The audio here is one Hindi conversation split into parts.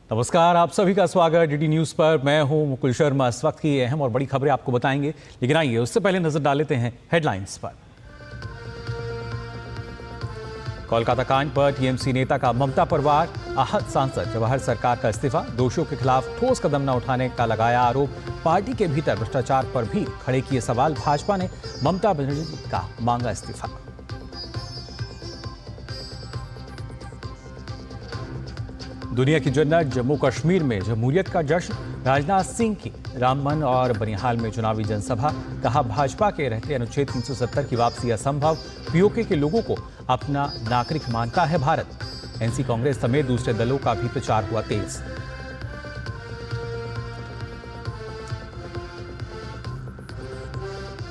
नमस्कार, आप सभी का स्वागत डीडी न्यूज पर। मैं हूं मुकुल शर्मा। इस वक्त की अहम और बड़ी खबरें आपको बताएंगे, लेकिन आइए उससे पहले नजर डाल लेते हैं हेडलाइंस पर। कोलकाता कांड पर टीएमसी नेता का ममता पर वार, आहत सांसद जवाहर सरकार का इस्तीफा, दोषियों के खिलाफ ठोस कदम न उठाने का लगाया आरोप, पार्टी के भीतर भ्रष्टाचार पर भी खड़े किए सवाल, भाजपा ने ममता बनर्जी का मांगा इस्तीफा। दुनिया की जन्नत जम्मू कश्मीर में जमहूरियत का जश्न, राजनाथ सिंह की रामबन और बनिहाल में चुनावी जनसभा, कहा भाजपा के रहते अनुच्छेद 370 की वापसी असंभव, पीओके के लोगों को अपना नागरिक मानता है भारत। एनसी कांग्रेस समेत दूसरे दलों का भी प्रचार हुआ तेज।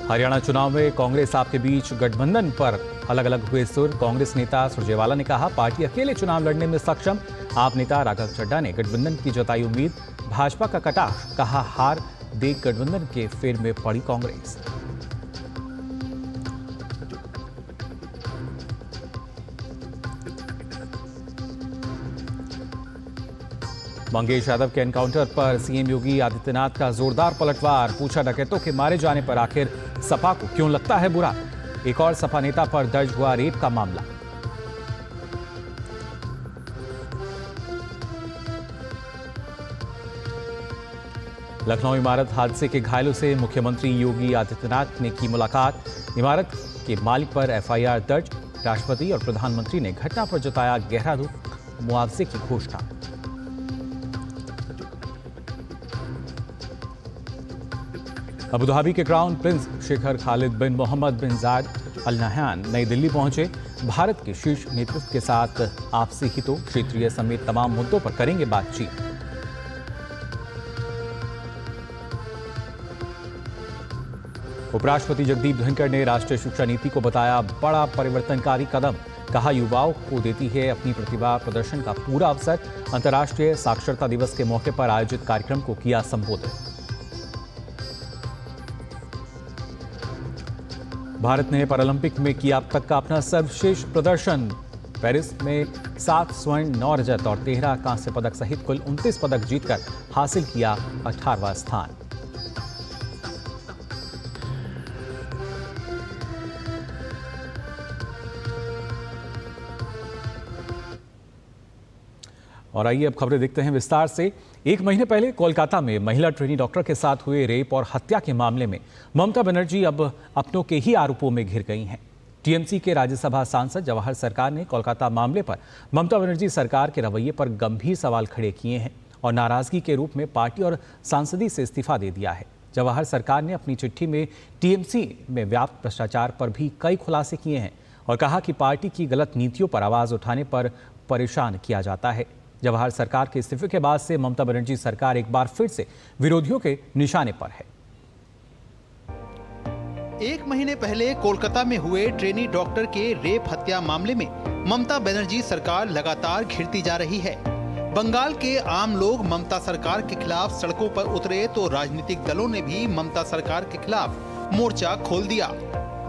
हरियाणा चुनाव में कांग्रेस आपके बीच गठबंधन पर अलग अलग हुए सुर। कांग्रेस नेता सुरजेवाला ने कहा पार्टी अकेले चुनाव लड़ने में सक्षम। आप नेता राघव चड्ढा ने गठबंधन की जताई उम्मीद। भाजपा का कटाक्ष, कहा हार देख गठबंधन के फेर में पड़ी कांग्रेस। मंगेश यादव के एनकाउंटर पर सीएम योगी आदित्यनाथ का जोरदार पलटवार, पूछा डकैतों के मारे जाने पर आखिर सपा को क्यों लगता है बुरा। एक और सपा नेता पर दर्ज हुआ रेप का मामला। लखनऊ इमारत हादसे के घायलों से मुख्यमंत्री योगी आदित्यनाथ ने की मुलाकात। इमारत के मालिक पर एफआईआर दर्ज। राष्ट्रपति और प्रधानमंत्री ने घटना पर जताया गहरा दुख, मुआवजे की घोषणा। अबुधाबी के क्राउन प्रिंस शेखर खालिद बिन मोहम्मद बिन जायद अल नहयान नई दिल्ली पहुंचे। भारत के शीर्ष नेतृत्व के साथ आपसी हितों, क्षेत्रीय समेत तमाम मुद्दों पर करेंगे बातचीत। उपराष्ट्रपति जगदीप धनखड़ ने राष्ट्रीय शिक्षा नीति को बताया बड़ा परिवर्तनकारी कदम, कहा युवाओं को देती है अपनी प्रतिभा प्रदर्शन का पूरा अवसर। अंतर्राष्ट्रीय साक्षरता दिवस के मौके पर आयोजित कार्यक्रम को किया संबोधित। भारत ने पैरालंपिक में किया अब तक का अपना सर्वश्रेष्ठ प्रदर्शन। पेरिस में 7 स्वर्ण, 9 रजत और 13 कांस्य पदक सहित कुल 29 पदक जीतकर हासिल किया 18वां स्थान। और आइए अब खबरें देखते हैं विस्तार से। एक महीने पहले कोलकाता में महिला ट्रेनी डॉक्टर के साथ हुए रेप और हत्या के मामले में ममता बनर्जी अब अपनों के ही आरोपों में घिर गई हैं। टीएमसी के राज्यसभा सांसद जवाहर सरकार ने कोलकाता मामले पर ममता बनर्जी सरकार के रवैये पर गंभीर सवाल खड़े किए हैं और नाराजगी के रूप में पार्टी और सांसदी से इस्तीफा दे दिया है। जवाहर सरकार ने अपनी चिट्ठी में टीएमसी में व्याप्त भ्रष्टाचार पर भी कई खुलासे किए हैं और कहा कि पार्टी की गलत नीतियों पर आवाज उठाने पर परेशान किया जाता है। जवाहर सरकार के इस्तीफे के बाद से ममता बनर्जी सरकार एक बार फिर से विरोधियों के निशाने पर है। एक महीने पहले कोलकाता में हुए ट्रेनी डॉक्टर के रेप हत्या मामले में ममता बनर्जी सरकार लगातार घिरती जा रही है। बंगाल के आम लोग ममता सरकार के खिलाफ सड़कों पर उतरे तो राजनीतिक दलों ने भी ममता सरकार के खिलाफ मोर्चा खोल दिया।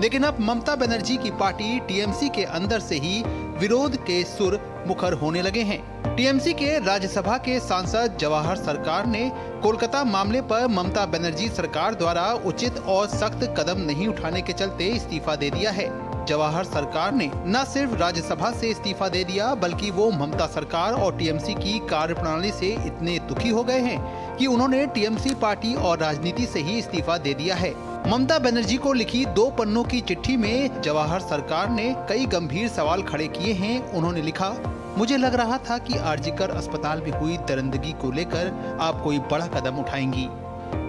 लेकिन अब ममता बनर्जी की पार्टी टीएमसी के अंदर से ही विरोध के सुर मुखर होने लगे हैं। टीएमसी के राज्यसभा के सांसद जवाहर सरकार ने कोलकाता मामले पर ममता बनर्जी सरकार द्वारा उचित और सख्त कदम नहीं उठाने के चलते इस्तीफा दे दिया है। जवाहर सरकार ने न सिर्फ राज्यसभा से इस्तीफा दे दिया, बल्कि वो ममता सरकार और टीएमसी की कार्यप्रणाली से इतने दुखी हो गए हैं कि उन्होंने टीएमसी पार्टी और राजनीति से ही इस्तीफा दे दिया है। ममता बनर्जी को लिखी 2 पन्नों की चिट्ठी में जवाहर सरकार ने कई गंभीर सवाल खड़े किए हैं। उन्होंने लिखा, मुझे लग रहा था कि आरजीकर अस्पताल में हुई दरिंदगी को लेकर आप कोई बड़ा कदम उठाएंगी।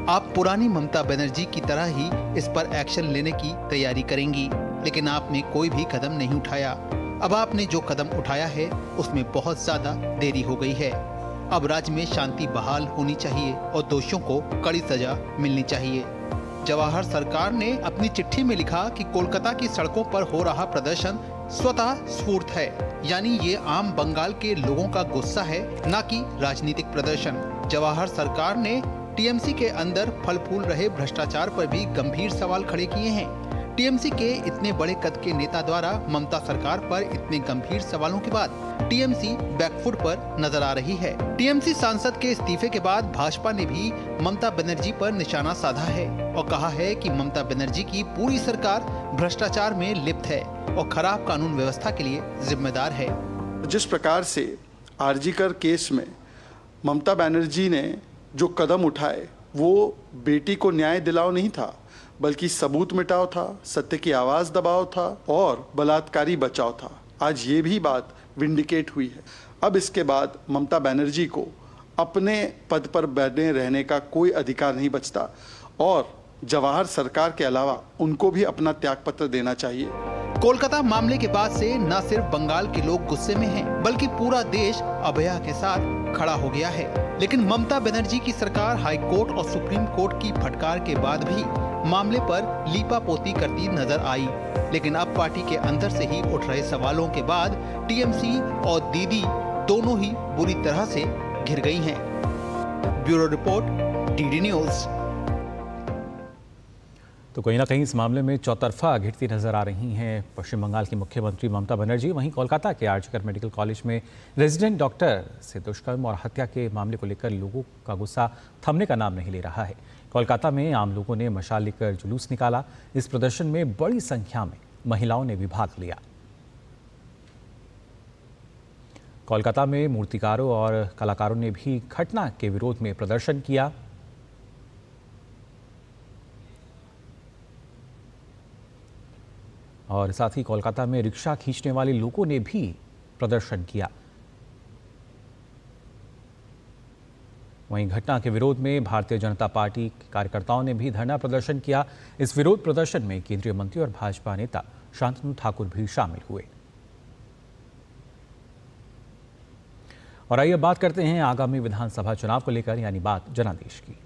आप पुरानी ममता बनर्जी की तरह ही इस पर एक्शन लेने की तैयारी करेंगी, लेकिन आपने कोई भी कदम नहीं उठाया। अब आपने जो कदम उठाया है उसमें बहुत ज्यादा देरी हो गई है। अब राज्य में शांति बहाल होनी चाहिए और दोषियों को कड़ी सजा मिलनी चाहिए। जवाहर सरकार ने अपनी चिट्ठी में लिखा कि कोलकाता की सड़कों पर हो रहा प्रदर्शन स्वतः स्फूर्त है, यानी ये आम बंगाल के लोगों का गुस्सा है, न कि राजनीतिक प्रदर्शन। जवाहर सरकार ने टीएमसी के अंदर फल फूल रहे भ्रष्टाचार पर भी गंभीर सवाल खड़े किए हैं। टीएमसी के इतने बड़े कद के नेता द्वारा ममता सरकार पर इतने गंभीर सवालों के बाद टीएमसी बैकफुट पर नजर आ रही है। टीएमसी सांसद के इस्तीफे के बाद भाजपा ने भी ममता बनर्जी पर निशाना साधा है और कहा है कि ममता बनर्जी की पूरी सरकार भ्रष्टाचार में लिप्त है और खराब कानून व्यवस्था के लिए जिम्मेदार है। जिस प्रकार से आरजीकर केस में ममता बनर्जी ने जो कदम उठाए वो बेटी को न्याय दिलाओ नहीं था, बल्कि सबूत मिटाओ था, सत्य की आवाज दबाओ था और बलात्कारी बचाओ था। आज ये भी बात विंडिकेट हुई है। अब इसके बाद ममता बनर्जी को अपने पद पर बने रहने का कोई अधिकार नहीं बचता और जवाहर सरकार के अलावा उनको भी अपना त्यागपत्र देना चाहिए। कोलकाता मामले के बाद से न सिर्फ बंगाल के लोग गुस्से में हैं, बल्कि पूरा देश अभया के साथ खड़ा हो गया है। लेकिन ममता बनर्जी की सरकार हाई कोर्ट और सुप्रीम कोर्ट की फटकार के बाद भी मामले पर लीपापोती करती नजर आई। लेकिन अब पार्टी के अंदर से ही उठ रहे सवालों के बाद टीएमसी और दीदी दोनों ही बुरी तरह से घिर गई हैं। Bureau report, DD news. तो कहीं ना कहीं इस मामले में चौतरफा घिरती नजर आ रही हैं पश्चिम बंगाल की मुख्यमंत्री ममता बनर्जी। वहीं कोलकाता के आरजीकर मेडिकल कॉलेज में रेजिडेंट डॉक्टर से दुष्कर्म और हत्या के मामले को लेकर लोगों का गुस्सा थमने का नाम नहीं ले रहा है। कोलकाता में आम लोगों ने मशाल लेकर जुलूस निकाला। इस प्रदर्शन में बड़ी संख्या में महिलाओं ने भी भाग लिया। कोलकाता में मूर्तिकारों और कलाकारों ने भी घटना के विरोध में प्रदर्शन किया। और साथ ही कोलकाता में रिक्शा खींचने वाले लोगों ने भी प्रदर्शन किया। वहीं घटना के विरोध में भारतीय जनता पार्टी के कार्यकर्ताओं ने भी धरना प्रदर्शन किया। इस विरोध प्रदर्शन में केंद्रीय मंत्री और भाजपा नेता शांतनु ठाकुर भी शामिल हुए। और आइए बात करते हैं आगामी विधानसभा चुनाव को लेकर, यानी बात जनादेश की।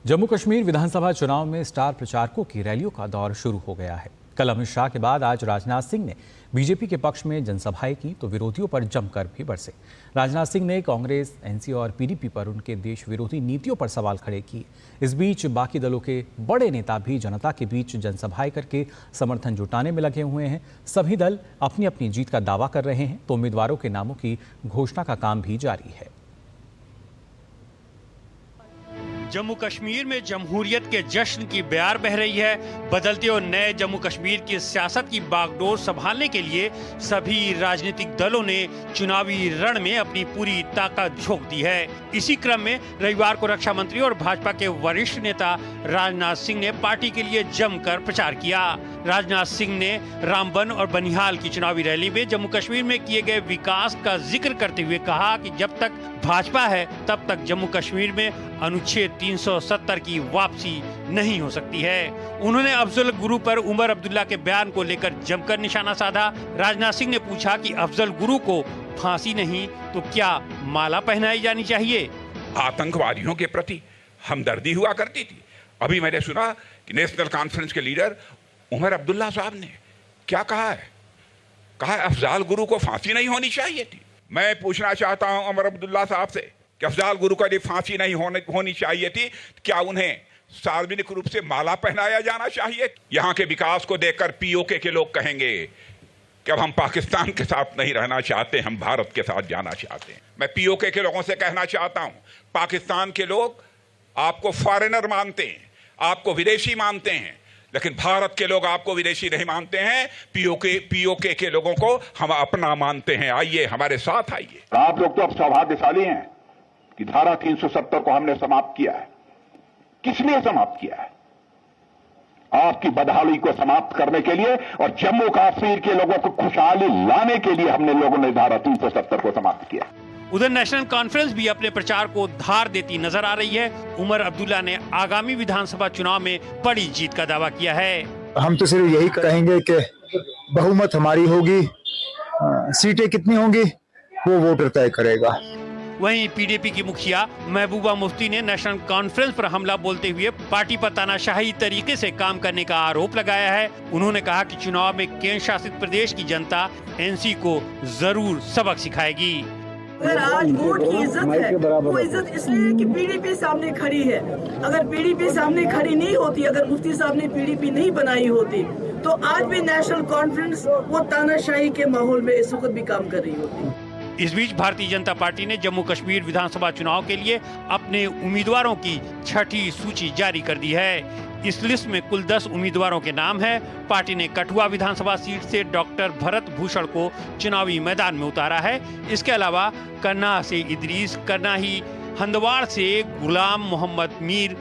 जम्मू कश्मीर विधानसभा चुनाव में स्टार प्रचारकों की रैलियों का दौर शुरू हो गया है। कल अमित शाह के बाद आज राजनाथ सिंह ने बीजेपी के पक्ष में जनसभाएं की तो विरोधियों पर जमकर भी बरसे। राजनाथ सिंह ने कांग्रेस, एनसी और पीडीपी पर उनके देश विरोधी नीतियों पर सवाल खड़े किए। इस बीच बाकी दलों के बड़े नेता भी जनता के बीच जनसभाएं करके समर्थन जुटाने में लगे हुए हैं। सभी दल अपनी अपनी जीत का दावा कर रहे हैं तो उम्मीदवारों के नामों की घोषणा का काम भी जारी है। जम्मू कश्मीर में जमहूरियत के जश्न की बयार बह रही है। बदलते और नए जम्मू कश्मीर की सियासत की बागडोर संभालने के लिए सभी राजनीतिक दलों ने चुनावी रण में अपनी पूरी ताकत झोंक दी है। इसी क्रम में रविवार को रक्षा मंत्री और भाजपा के वरिष्ठ नेता राजनाथ सिंह ने पार्टी के लिए जमकर प्रचार किया। राजनाथ सिंह ने रामबन और बनिहाल की चुनावी रैली में जम्मू कश्मीर में किए गए विकास का जिक्र करते हुए कहा कि जब तक भाजपा है तब तक जम्मू कश्मीर में अनुच्छेद 370 की वापसी नहीं हो सकती है। उन्होंने अफजल गुरु पर उमर अब्दुल्ला के बयान को लेकर जमकर निशाना साधा। राजनाथ सिंह ने पूछा कि अफजल गुरु को फांसी नहीं तो क्या माला पहनाई जानी चाहिए। आतंकवादियों के प्रति हमदर्दी हुआ करती थी। अभी मैंने सुना कि नेशनल कॉन्फ्रेंस के लीडर उमर अब्दुल्ला साहब ने क्या कहा है, अफजल गुरु को फांसी नहीं होनी चाहिए थी। मैं पूछना चाहता हूं उमर अब्दुल्ला साहब से कि अफजल गुरु को यदि फांसी नहीं होनी चाहिए थी, क्या उन्हें सार्वजनिक रूप से माला पहनाया जाना चाहिए? यहां के विकास को देखकर पीओके के लोग कहेंगे कि अब हम पाकिस्तान के साथ नहीं रहना चाहते, हम भारत के साथ जाना चाहते हैं। मैं पीओके के लोगों से कहना चाहता हूं, पाकिस्तान के लोग आपको फॉरेनर मानते हैं, आपको विदेशी मानते हैं, लेकिन भारत के लोग आपको विदेशी नहीं मानते हैं। पीओके के लोगों को हम अपना मानते हैं। आइए हमारे साथ आइए। आप लोग तो अब सौभाग्यशाली हैं कि धारा 370 को हमने समाप्त किया है। किस लिए समाप्त किया है? आपकी बदहाली को समाप्त करने के लिए और जम्मू कश्मीर के लोगों को खुशहाली लाने के लिए हमने लोगों ने धारा 370 को समाप्त किया। उधर नेशनल कॉन्फ्रेंस भी अपने प्रचार को धार देती नजर आ रही है। उमर अब्दुल्ला ने आगामी विधानसभा चुनाव में बड़ी जीत का दावा किया है। हम तो सिर्फ यही कहेंगे कि बहुमत हमारी होगी, सीटें कितनी होंगी वो वोटर तय करेगा। वहीं पीडीपी की मुखिया महबूबा मुफ्ती ने नेशनल कॉन्फ्रेंस पर हमला बोलते हुए पार्टी पर तानाशाही तरीके से काम करने का आरोप लगाया है। उन्होंने कहा कि चुनाव में केंद्र शासित प्रदेश की जनता एनसी को जरूर सबक सिखाएगी। अगर आज वोट की इज्जत है, वो इज्जत इसलिए है कि पीडीपी सामने खड़ी है। अगर पीडीपी सामने खड़ी नहीं होती, अगर मुफ्ती साहब ने पीडीपी नहीं बनाई होती, तो आज भी नेशनल कॉन्फ्रेंस वो तानाशाही के माहौल में इस वक्त भी काम कर रही होती। इस बीच भारतीय जनता पार्टी ने जम्मू कश्मीर विधानसभा चुनाव के लिए अपने उम्मीदवारों की छठी सूची जारी कर दी है। इस लिस्ट में कुल 10 उम्मीदवारों के नाम है। पार्टी ने कठुआ विधानसभा सीट से डॉक्टर भरत भूषण को चुनावी मैदान में उतारा है। इसके अलावा करनाह से इदरीस करनाही, हंदवाड़ से गुलाम मोहम्मद मीर,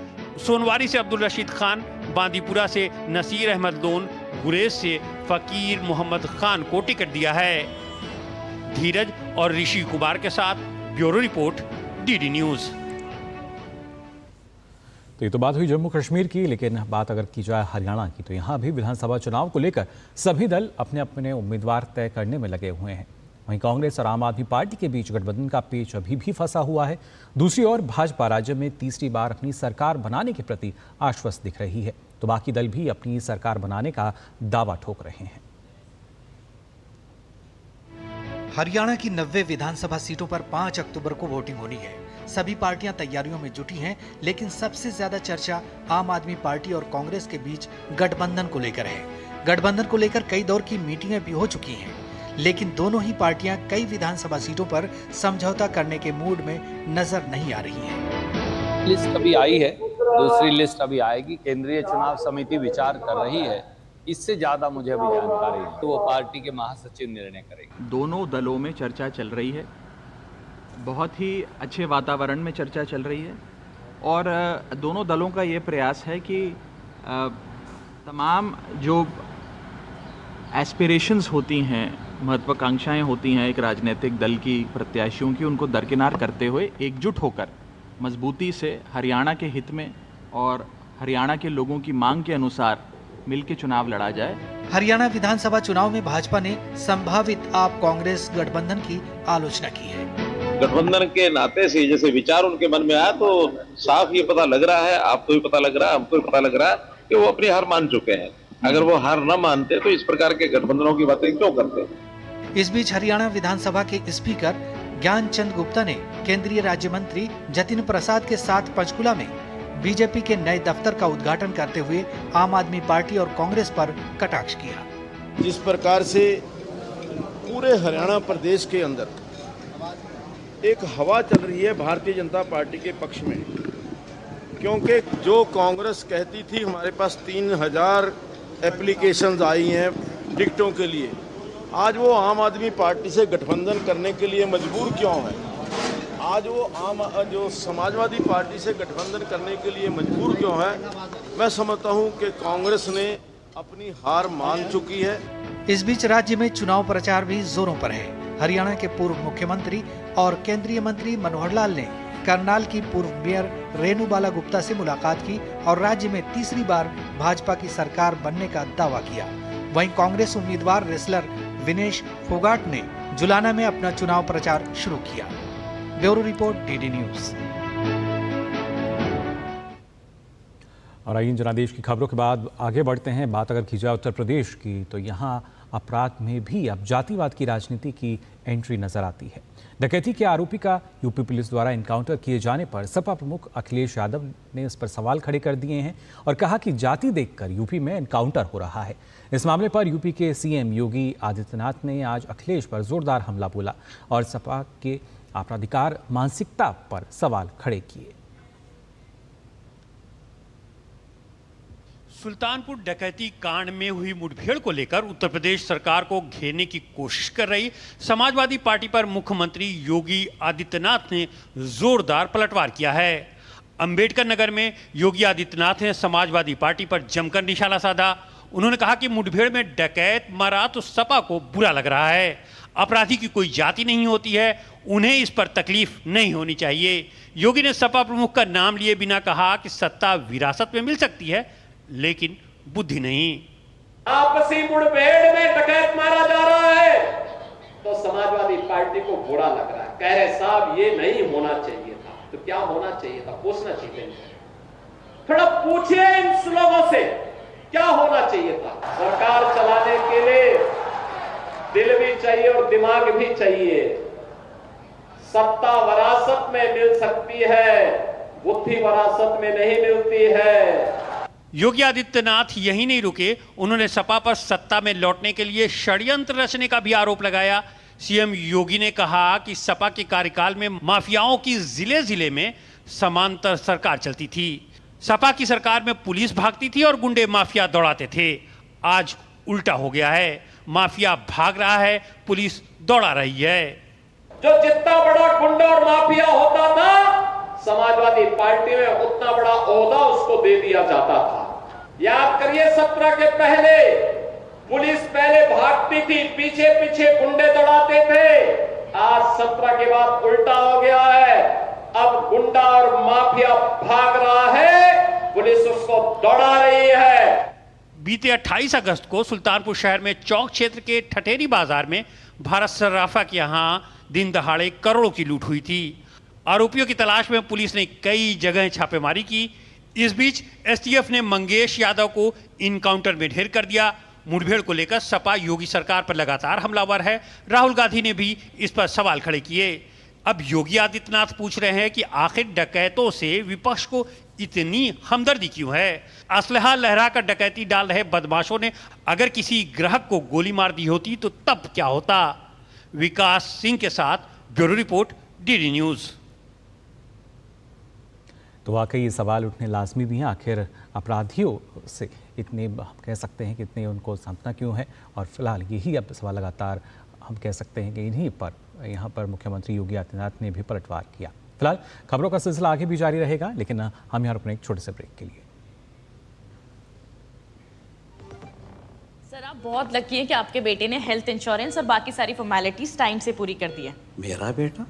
सोनवारी से अब्दुल रशीद खान, बांदीपुरा से नसीर अहमद लोन, गुरेज से फकीर मोहम्मद खान को टिकट दिया है। धीरज और ऋषि कुमार के साथ ब्यूरो रिपोर्ट, डीडी न्यूज। तो ये तो बात हुई जम्मू कश्मीर की, लेकिन बात अगर की जाए हरियाणा की, तो यहाँ भी विधानसभा चुनाव को लेकर सभी दल अपने अपने उम्मीदवार तय करने में लगे हुए हैं। वहीं कांग्रेस और आम आदमी पार्टी के बीच गठबंधन का पेच अभी भी फंसा हुआ है। दूसरी ओर भाजपा राज्य में तीसरी बार अपनी सरकार बनाने के प्रति आश्वस्त दिख रही है, तो बाकी दल भी अपनी सरकार बनाने का दावा ठोक रहे हैं। हरियाणा की 90 विधानसभा सीटों पर 5 अक्टूबर को वोटिंग होनी है। सभी पार्टियां तैयारियों में जुटी हैं, लेकिन सबसे ज्यादा चर्चा आम आदमी पार्टी और कांग्रेस के बीच गठबंधन को लेकर है। गठबंधन को लेकर कई दौर की मीटिंगें भी हो चुकी हैं, लेकिन दोनों ही पार्टियां कई विधानसभा सीटों पर समझौता करने के मूड में नजर नहीं आ रही हैं। लिस्ट अभी आई है, दूसरी लिस्ट अभी आएगी। केंद्रीय चुनाव समिति विचार कर रही है, इससे ज्यादा मुझे अभी जानकारी है, तो वो पार्टी के महासचिव निर्णय करेंगे। दोनों दलों में चर्चा चल रही है, बहुत ही अच्छे वातावरण में चर्चा चल रही है, और दोनों दलों का ये प्रयास है कि तमाम जो एस्पिरेशंस होती हैं, महत्वाकांक्षाएं होती हैं एक राजनीतिक दल की, प्रत्याशियों की, उनको दरकिनार करते हुए एकजुट होकर मजबूती से हरियाणा के हित में और हरियाणा के लोगों की मांग के अनुसार मिलकर चुनाव लड़ा जाए। हरियाणा विधानसभा चुनाव में भाजपा ने संभावित आप कांग्रेस गठबंधन की आलोचना की है। गठबंधन के नाते से जैसे विचार उनके मन में आया, तो साफ ये पता लग रहा है, आपको भी पता लग रहा है, हमको भी पता लग रहा है कि वो अपनी हार मान चुके हैं। अगर वो हार न मानते तो इस प्रकार के गठबंधनों की बातें क्यों करते? इस बीच हरियाणा विधानसभा के स्पीकर ज्ञानचंद गुप्ता ने केंद्रीय राज्य मंत्री जतिन प्रसाद के साथ पंचकुला में बीजेपी के नए दफ्तर का उद्घाटन करते हुए आम आदमी पार्टी और कांग्रेस पर कटाक्ष किया। जिस प्रकार से पूरे हरियाणा प्रदेश के अंदर एक हवा चल रही है भारतीय जनता पार्टी के पक्ष में, क्योंकि जो कांग्रेस कहती थी हमारे पास 3000 एप्लीकेशंस आई हैं टिकटों के लिए, आज वो आम आदमी पार्टी से गठबंधन करने के लिए मजबूर क्यों है? आज वो जो समाजवादी पार्टी से गठबंधन करने के लिए मजबूर क्यों है? मैं समझता हूं कि कांग्रेस ने अपनी हार मान चुकी है। इस बीच राज्य में चुनाव प्रचार भी जोरों पर है। हरियाणा के पूर्व मुख्यमंत्री और केंद्रीय मंत्री मनोहर लाल ने करनाल की पूर्व मेयर रेणु बाला गुप्ता से मुलाकात की और राज्य में तीसरी बार भाजपा की सरकार बनने का दावा किया। वहीं कांग्रेस उम्मीदवार रेसलर विनेश फोगाट ने जुलाना में अपना चुनाव प्रचार शुरू किया। Bureau report, DD news. और आइए जनादेश की खबरों के बाद आगे बढ़ते हैं। बात अगर की जाए उत्तर प्रदेश की, तो यहाँ अपराध में भी अब जातिवाद की राजनीति की एंट्री नजर आती है। डकैती के आरोपी का यूपी पुलिस द्वारा एनकाउंटर किए जाने पर सपा प्रमुख अखिलेश यादव ने इस पर सवाल खड़े कर दिए हैं और कहा कि जाति देखकर यूपी में एनकाउंटर हो रहा है। इस मामले पर यूपी के सीएम योगी आदित्यनाथ ने आज अखिलेश पर जोरदार हमला बोला और सपा के आपराधिकार मानसिकता पर सवाल खड़े किए। सुल्तानपुर डकैती कांड में हुई मुठभेड़ को लेकर उत्तर प्रदेश सरकार को घेरने की कोशिश कर रही समाजवादी पार्टी पर मुख्यमंत्री योगी आदित्यनाथ ने जोरदार पलटवार किया है। अंबेडकर नगर में योगी आदित्यनाथ ने समाजवादी पार्टी पर जमकर निशाना साधा। उन्होंने कहा कि मुठभेड़ में डकैत मारा तो सपा को बुरा लग रहा है। अपराधी की कोई जाति नहीं होती है, उन्हें इस पर तकलीफ नहीं होनी चाहिए। योगी ने सपा प्रमुख का नाम लिए बिना कहा कि सत्ता विरासत में मिल सकती है, लेकिन बुद्धि नहीं। आपसी मुठभेड़ में डकैत मारा जा रहा है तो समाजवादी पार्टी को बुरा लग रहा है। कह रहे साहब ये नहीं होना चाहिए था, तो क्या होना चाहिए था? पूछना चाहिए। थोड़ा पूछिए इन लोगों से क्या होना चाहिए था। सरकार चलाने के लिए दिल भी चाहिए और दिमाग भी चाहिए। सत्ता वरासत में मिल सकती है, बुद्धि वरासत में नहीं मिलती है। योगी आदित्यनाथ यही नहीं रुके, उन्होंने सपा पर सत्ता में लौटने के लिए षड्यंत्र रचने का भी आरोप लगाया। सीएम योगी ने कहा कि सपा के कार्यकाल में माफियाओं की जिले जिले में समांतर सरकार चलती थी। सपा की सरकार में पुलिस भागती थी और गुंडे माफिया दौड़ाते थे। आज उल्टा हो गया है, माफिया भाग रहा है, पुलिस दौड़ा रही है। जो जितना बड़ा गुंडा और माफिया होता था, समाजवादी पार्टी में उतना बड़ा ओहदा उसको दे दिया जाता था। याद करिए 17 के पहले पुलिस पहले भागती थी, पीछे पीछे गुंडे दौड़ाते थे। आज 17 के बाद उल्टा हो गया है, अब गुंडा और माफिया भाग रहा है, पुलिस उसको दौड़ा रही है। बीते 28 अगस्त को सुल्तानपुर शहर में चौक क्षेत्र के ठठेरी बाजार में भारत सर्राफा के यहां दिन दहाड़े करोड़ों की लूट हुई थी। आरोपियों की तलाश में पुलिस ने कई जगह छापेमारी की। इस बीच एसटीएफ ने मंगेश यादव को इनकाउंटर में ढेर कर दिया। मुठभेड़ को लेकर सपा योगी सरकार पर लगातार हमलावर है। राहुल गांधी ने भी इस पर सवाल खड़े किए। अब योगी आदित्यनाथ पूछ रहे हैं कि आखिर डकैतों से विपक्ष को इतनी हमदर्दी क्यों है। असलहा लहरा कर डकैती डाल रहे बदमाशों ने अगर किसी ग्राहक को गोली मार दी होती तो तब क्या होता। विकास सिंह के साथ ब्यूरो रिपोर्ट, डीडी न्यूज। तो वाकई ये सवाल उठने लाजमी भी हैं, आखिर अपराधियों से इतने हम कह सकते हैं कि इतने उनको सांत्वना क्यों है। और फिलहाल यही अब सवाल लगातार हम कह सकते हैं कि इन्हीं पर यहाँ पर मुख्यमंत्री योगी आदित्यनाथ ने भी पलटवार किया। फिलहाल खबरों का सिलसिला आगे भी जारी रहेगा, लेकिन हम यहाँ रुकने एक छोटे से ब्रेक के लिए। सर, आप बहुत लकी हैं कि आपके बेटे ने हेल्थ इंश्योरेंस और बाकी सारी फॉर्मेलिटीज टाइम से पूरी कर दी है। मेरा बेटा?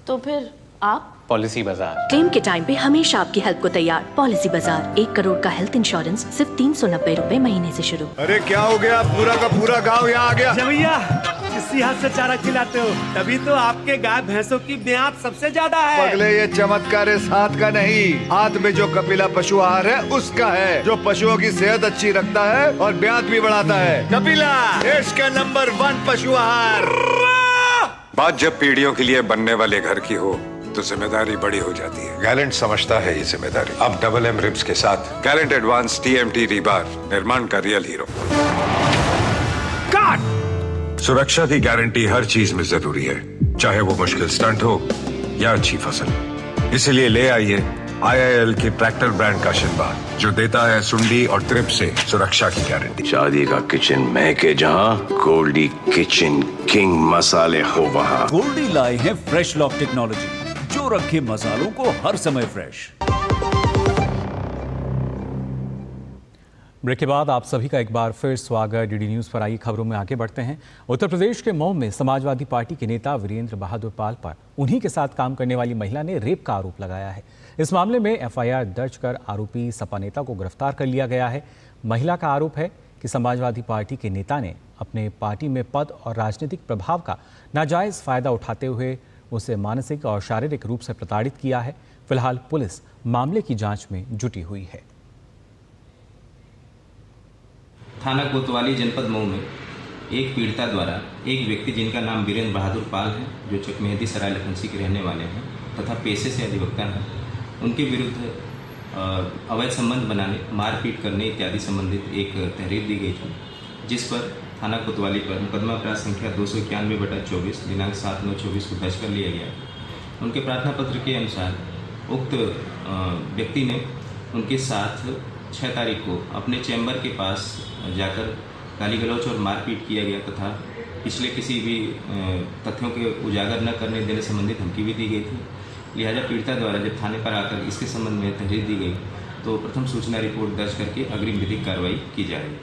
तो फिर आप? पॉलिसी बाजार। क्लेम के टाइम पे हमेशा आपकी हेल्प को तैयार। पॉलिसी बाजार, 1 करोड़ का हेल्थ इंश्योरेंस सिर्फ 390 रुपए महीने से शुरू। अरे क्या हो गया, पूरा का पूरा गांव यहाँ आ गया। भैया इसी हाथ से चारा खिलाते हो, तभी तो आपके गाय भैंसों की ब्याज सबसे ज्यादा है। पगले, ये चमत्कार इस हाथ का नहीं, हाथ में जो कपिला पशु आहार है उसका है, जो पशुओं की सेहत अच्छी रखता है और ब्याज भी बढ़ाता है। कपिला, देश का नंबर 1 पशु आहार। बात जब पीढ़ियों के लिए बनने वाले घर की हो तो जिम्मेदारी बड़ी हो जाती है। गैलेंट समझता है ये जिम्मेदारी। अब डबल एम रिब्स के साथ गैलेंट एडवांस TMT रीबार, निर्माण का रियल हीरो। सुरक्षा की गारंटी हर चीज में जरूरी है, चाहे वो मुश्किल स्टंट हो या अच्छी फसल। इसलिए ले आइए IIL के ट्रैक्टर ब्रांड का शिनबार, जो देता है सुंडी और ट्रिप से सुरक्षा की गारंटी। शादी का किचन महके जहां, गोल्डी किचन किंग मसाले हो वहां। गोल्डी लाए हैं फ्रेश लॉक टेक्नोलॉजी, जो रखे मसालों को हर समय फ्रेश। ब्रेक के बाद आप सभी का एक बार फिर स्वागत। डीडी न्यूज़ पर आई खबरों में आगे बढ़ते हैं। उत्तर प्रदेश के मऊ में समाजवादी पार्टी के नेता वीरेंद्र बहादुर पाल पर उन्हीं के साथ काम करने वाली महिला ने रेप का आरोप लगाया है। इस मामले में FIR दर्ज कर आरोपी सपा नेता को गिरफ्तार कर लिया गया है। महिला का आरोप है कि समाजवादी पार्टी के नेता ने अपने पार्टी में पद और राजनीतिक प्रभाव का नाजायज फायदा उठाते हुए उसे मानसिक और शारीरिक रूप से प्रताड़ित किया है। फिलहाल पुलिस मामले की जांच में जुटी हुई है। थाना कोतवाली जनपद मऊ में एक पीड़िता द्वारा एक व्यक्ति जिनका नाम वीरेंद्र बहादुर पाल है, जो चकमेहदी सराय लखनसी के रहने वाले हैं तथा पेशे से अधिवक्ता हैं, उनके विरुद्ध अवैध संबंध बनाने, मारपीट करने इत्यादि संबंधित एक तहरीर दी गई थी, जिस पर थाना कोतवाली पर मुकदमा अपराध संख्या 291/24 दिनांक 7/9/24 को दर्ज कर लिया गया। उनके प्रार्थना पत्र के अनुसार उक्त व्यक्ति ने उनके साथ 6 तारीख को अपने चैम्बर के पास जाकर गाली गलौच और मारपीट किया गया तथा पिछले किसी भी तथ्यों के उजागर न करने देने संबंधी धमकी भी दी गई थी। लिहाजा पीड़िता द्वारा जब थाने पर आकर इसके संबंध में तहरीर दी गई तो प्रथम सूचना रिपोर्ट दर्ज करके अग्रिम विधिक कार्रवाई की जाएगी।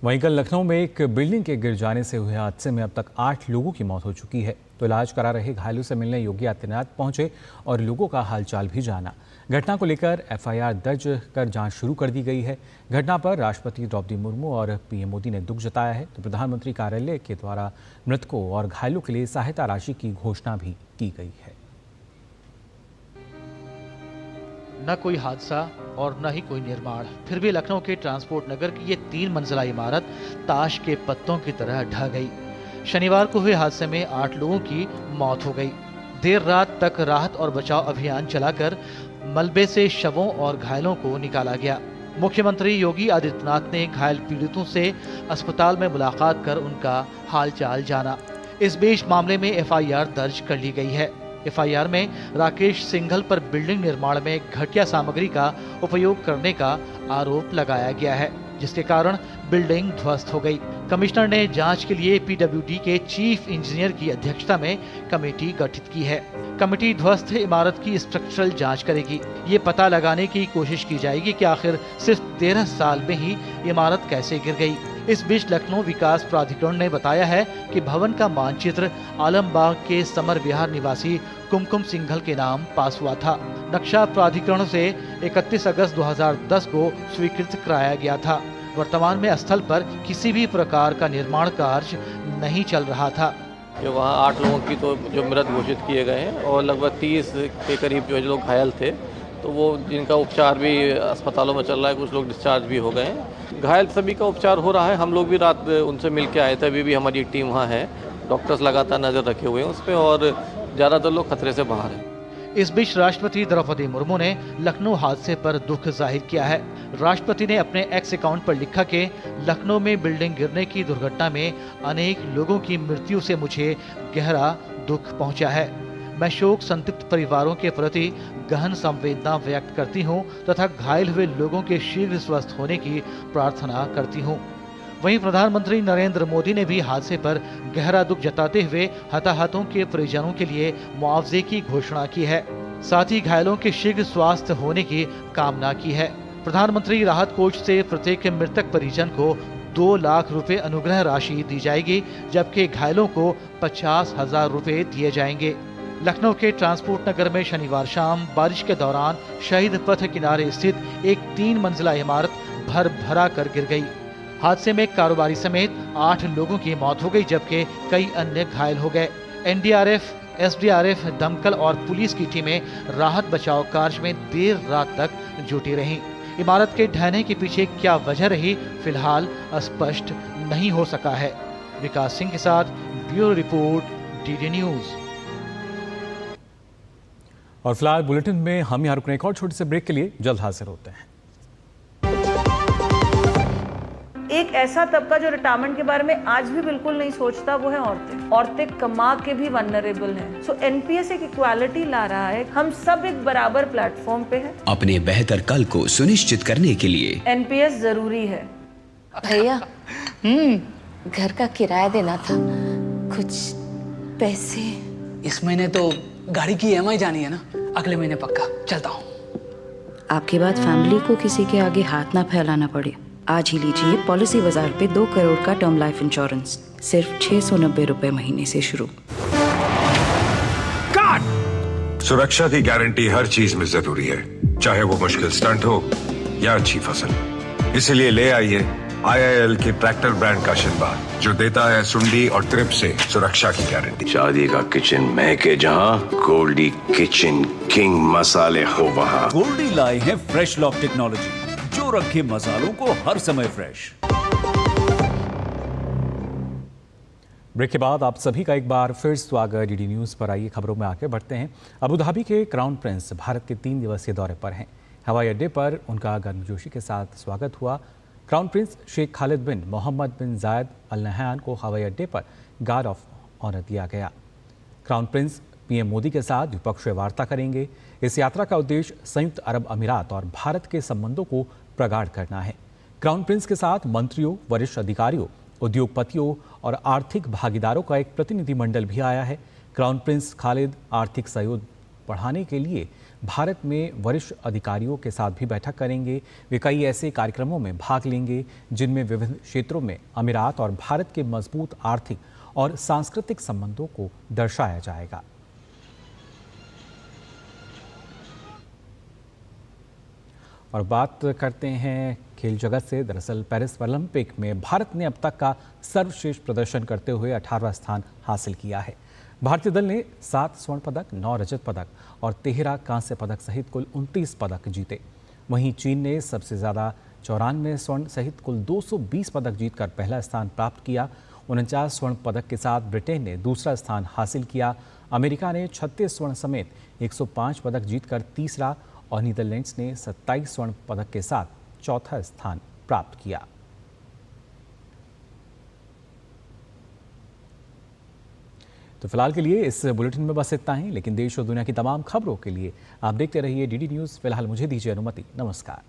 वहीं कल लखनऊ में एक बिल्डिंग के गिर जाने से हुए हादसे में अब तक 8 लोगों की मौत हो चुकी है। तो इलाज करा रहे घायलों से मिलने योगी आदित्यनाथ पहुंचे और लोगों का हालचाल भी जाना। घटना को लेकर FIR दर्ज कर जांच शुरू कर दी गई है। घटना पर राष्ट्रपति द्रौपदी मुर्मू और PM मोदी ने दुख जताया है। तो प्रधानमंत्री कार्यालय के द्वारा मृतकों और घायलों के लिए सहायता राशि की घोषणा भी की गई है। न कोई हादसा और न ही कोई निर्माण, फिर भी लखनऊ के ट्रांसपोर्ट नगर की ये 3 मंजिला इमारत ताश के पत्तों की तरह ढह गई। शनिवार को हुए हादसे में 8 लोगों की मौत हो गई। देर रात तक राहत और बचाव अभियान चलाकर मलबे से शवों और घायलों को निकाला गया। मुख्यमंत्री योगी आदित्यनाथ ने घायल पीड़ितों से अस्पताल में मुलाकात कर उनका हालचाल जाना। इस बीच मामले में एफआईआर दर्ज कर ली गई है। एफआईआर में राकेश सिंघल पर बिल्डिंग निर्माण में घटिया सामग्री का उपयोग करने का आरोप लगाया गया है, जिसके कारण बिल्डिंग ध्वस्त हो गई। कमिश्नर ने जांच के लिए पीडब्ल्यूडी के चीफ इंजीनियर की अध्यक्षता में कमेटी गठित की है। कमेटी ध्वस्त इमारत की स्ट्रक्चरल जांच करेगी। ये पता लगाने की कोशिश की जाएगी कि आखिर सिर्फ 13 साल में ही इमारत कैसे गिर गई। इस बीच लखनऊ विकास प्राधिकरण ने बताया है कि भवन का मानचित्र आलमबाग के समर विहार निवासी कुमकुम सिंघल के नाम पास हुआ था। नक्शा प्राधिकरण से 31 अगस्त 2010 को स्वीकृत कराया गया था। वर्तमान में स्थल पर किसी भी प्रकार का निर्माण कार्य नहीं चल रहा था। जो वहाँ 8 लोगों की तो जो मृत घोषित किए गए हैं और लगभग 30 के करीब जो लोग घायल थे, तो वो जिनका उपचार भी अस्पतालों में चल रहा है, कुछ लोग डिस्चार्ज भी हो गए हैं। घायल सभी का उपचार हो रहा है। हम लोग भी रात उनसे मिल के आए थे, अभी भी हमारी टीम वहाँ है। डॉक्टर्स लगातार नज़र रखे हुए हैं उस पर और ज़्यादातर लोग खतरे से बाहर हैं। इस बीच राष्ट्रपति द्रौपदी मुर्मू ने लखनऊ हादसे पर दुख जाहिर किया है। राष्ट्रपति ने अपने एक्स अकाउंट पर लिखा कि लखनऊ में बिल्डिंग गिरने की दुर्घटना में अनेक लोगों की मृत्यु से मुझे गहरा दुख पहुंचा है। मैं शोक संतप्त परिवारों के प्रति गहन संवेदना व्यक्त करती हूं तथा घायल हुए लोगों के शीघ्र स्वस्थ होने की प्रार्थना करती हूं। वहीं प्रधानमंत्री नरेंद्र मोदी ने भी हादसे पर गहरा दुख जताते हुए हताहतों के परिजनों के लिए मुआवजे की घोषणा की है। साथ ही घायलों के शीघ्र स्वास्थ्य होने की कामना की है। प्रधानमंत्री राहत कोष से प्रत्येक मृतक परिजन को 2 लाख रुपए अनुग्रह राशि दी जाएगी, जबकि घायलों को 50,000 रुपए दिए जाएंगे। लखनऊ के ट्रांसपोर्ट नगर में शनिवार शाम बारिश के दौरान शहीद पथ किनारे स्थित एक 3 मंजिला इमारत भरा कर गिर गई। हादसे में कारोबारी समेत 8 लोगों की मौत हो गई, जबकि कई अन्य घायल हो गए। एनडीआरएफ, एसडीआरएफ, दमकल और पुलिस की टीमें राहत बचाव कार्य में देर रात तक जुटी रहीं। इमारत के ढहने के पीछे क्या वजह रही, फिलहाल स्पष्ट नहीं हो सका है। विकास सिंह के साथ ब्यूरो रिपोर्ट, डीडी न्यूज। और फिलहाल बुलेटिन में हम यहाँ रुकने एक और छोटे से ब्रेक के लिए जल्द हाजिर होते हैं। एक ऐसा तबका जो रिटायरमेंट के बारे में आज भी बिल्कुल नहीं सोचता, वो है औरतें। औरतें कमा के भी वनरेबल हैं। सो एनपीएस एक इक्वालिटी ला रहा है। हम सब एक बराबर प्लेटफॉर्म पे हैं। अपने बेहतर कल को सुनिश्चित करने के लिए एनपीएस जरूरी है। भैया, घर का किराया देना था, कुछ पैसे। इस महीने तो गाड़ी की ईएमआई जानी है ना, अगले महीने पक्का चलता हूँ। आपके बाद फैमिली को किसी के आगे हाथ ना फैलाना पड़े। आज ही लीजिए पॉलिसी बाजार पे 2 करोड़ का टर्म लाइफ इंश्योरेंस, सिर्फ 690 रुपए महीने से शुरू। सुरक्षा की गारंटी हर चीज में जरूरी है, चाहे वो मुश्किल स्टंट हो या अच्छी फसल। इसलिए ले आइए IIL के ट्रैक्टर ब्रांड का शिनबार, जो देता है सुंडी और ट्रिप से सुरक्षा की गारंटी। शादी का किचन महके जहां, गोल्डी किचन किंग मसाले हो वहां। गोल्डी लाए हैं फ्रेश लॉक टेक्नोलॉजी, जो रखे मसालों को हर समय फ्रेश। ब्रेक के बाद आप सभी का एक बार फिर स्वागत डीडी न्यूज पर। आइए खबरों में आगे बढ़ते हैं। अबू धाबी के क्राउन प्रिंस भारत के 3 दिवसीय दौरे पर हैं। हवाई अड्डे पर उनका गर्मजोशी के साथ स्वागत हुआ। क्राउन प्रिंस शेख खालिद बिन मोहम्मद बिन जायद अल नहयान को हवाई अड्डे पर गार्ड ऑफ ऑनर दिया गया। क्राउन प्रिंस पीएम मोदी के साथ द्विपक्षीय वार्ता करेंगे। इस यात्रा का उद्देश्य संयुक्त अरब अमीरात और भारत के संबंधों को प्रगाढ़ करना है। क्राउन प्रिंस के साथ मंत्रियों, वरिष्ठ अधिकारियों, उद्योगपतियों और आर्थिक भागीदारों का एक प्रतिनिधिमंडल भी आया है। क्राउन प्रिंस खालिद आर्थिक सहयोग बढ़ाने के लिए भारत में वरिष्ठ अधिकारियों के साथ भी बैठक करेंगे। वे कई ऐसे कार्यक्रमों में भाग लेंगे जिनमें विभिन्न क्षेत्रों में अमीरात और भारत के मजबूत आर्थिक और सांस्कृतिक संबंधों को दर्शाया जाएगा। और बात करते हैं खेल जगत से। दरअसल पेरिस ओलंपिक में भारत ने अब तक का सर्वश्रेष्ठ प्रदर्शन करते हुए 18वां स्थान हासिल किया है। भारतीय दल ने 7 स्वर्ण पदक, 9 रजत पदक और 13 कांस्य पदक सहित कुल 29 पदक जीते। वहीं चीन ने सबसे ज़्यादा 94 स्वर्ण सहित कुल 220 पदक जीतकर पहला स्थान प्राप्त किया। 49 स्वर्ण पदक के साथ ब्रिटेन ने दूसरा स्थान हासिल किया। अमेरिका ने 36 स्वर्ण समेत 105 पदक जीतकर तीसरा और नीदरलैंड्स ने 27 स्वर्ण पदक के साथ चौथा स्थान प्राप्त किया। तो फिलहाल के लिए इस बुलेटिन में बस इतना ही, लेकिन देश और दुनिया की तमाम खबरों के लिए आप देखते रहिए डीडी न्यूज़। फिलहाल मुझे दीजिए अनुमति। नमस्कार।